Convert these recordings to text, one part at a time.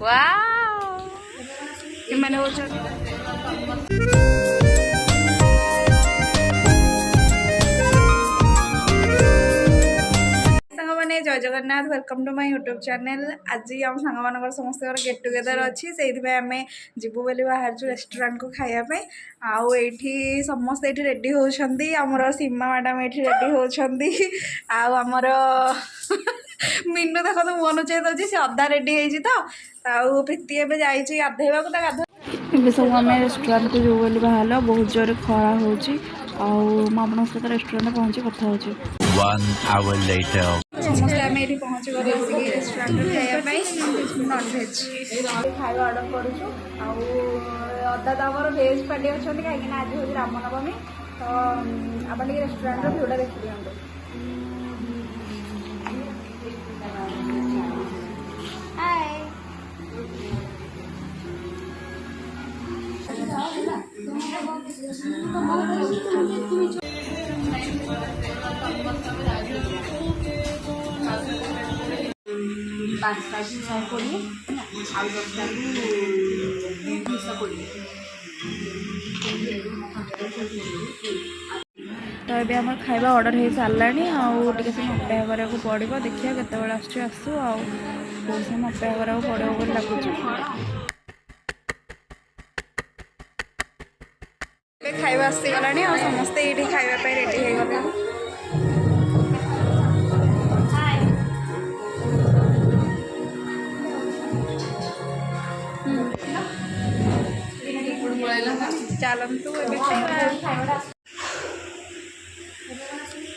Wow एमाने होचन मैंने जय Jagannath welcome to my YouTube channel. आज आम सांग मान समस्त गेट टुगेदर अच्छी से आम जीवु बोली बाहर रेस्टोरेंट को खायापी आठी समस्ते ये रेडी होती आमर सीमा मैडम ये रेडी होती आमर मीनू देख तो मन चेक दे सी अधा रेडी होती तो प्रीति एवं जाइए गाधेवा गाधे सब आम रेस्टोरेंट को जो बोली बाहर बहुत जोर खरा हो सहित रेस्टोरेंट पहुँची कथा हो समस्ते आम ये पहुँची गले रेस्टोरेंट खायापी नॉनभेज खाଇବା ऑर्डर करूँ अदा तो आम भेज पार्टी अच्छा कहीं आज हूँ रामनवमी तो आप रेस्टोरेंट भिड़ा देखी दिखाँ तो ये आम खाଇବା ऑर्डर हो सारा आगे समय अपेक्षा कराया पड़ो देखिए केत आसू बहुत समय अपेक्षा कराया पड़ो बोली लगुच खाଇବା आसीगलानी समस्ते ये खावाई रेडी हो गले चलतु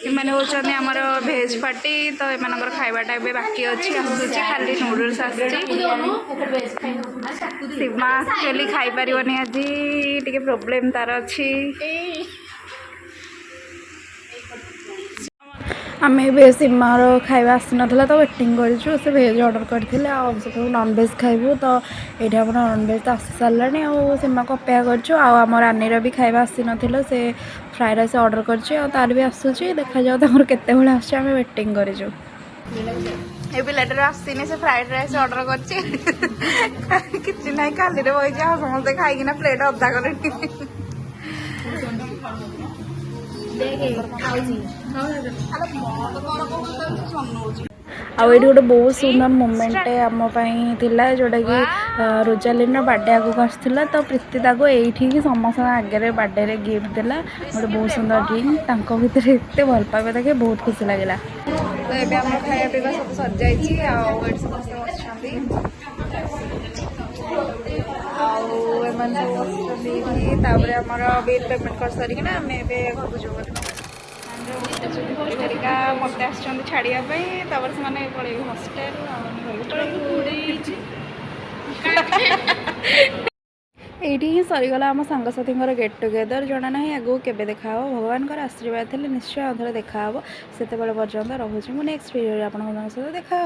एमाने होचने आमर भेज पार्टी तो एम खाइबाटा ए बाकी अच्छी आसूची खाली नूडल्स सीमा एक्चुअली खाई पारिबनी आज टिके प्रॉब्लम तार अच्छी आम सीमार खाଇବା आसी नाला तो वेटिंग करूँ से भेज ऑर्डर करते नॉनभेज खाइबू तो ये आम नॉनभेज तो आसी सारा सीमा को अपेक्षा करम रानीर भी खाଇବା आसी ना से फ्राए राइस ऑर्डर कर भी आसूची देखा जाऊ केत आम वेटिंग करूँ ये पिलाटर आसनी से फ्राइड राइस ऑर्डर कर किसी ना खाली बही समस्ते खाईना प्लेट अधा कले आउ गोटे बहुत सुंदर मोमेंट आमपाई जोटा कि रोजालिन बर्थडे आगक आसाला तो प्रीति ये समस्त आगे बर्थडे गिफ्ट देला गोटे बहुत सुंदर ड्रिंक भितर एत भल पाइबा देखे बहुत खुशी लगे तो ये खाया पीवा सब सजाई आमर बिल पेमेंट कर सारिक आम मत आस छाड़ापी से पड़े हस्टेल ये ही सरीगला आम सांगसाथी गेट टुगेदर जना ना आगू केवे देखा भगवान आशीर्वाद थे निश्चय अधर देखा से पर्यंत रोचे मुझे नेक्स्ट वीडियो आप सहित देखा।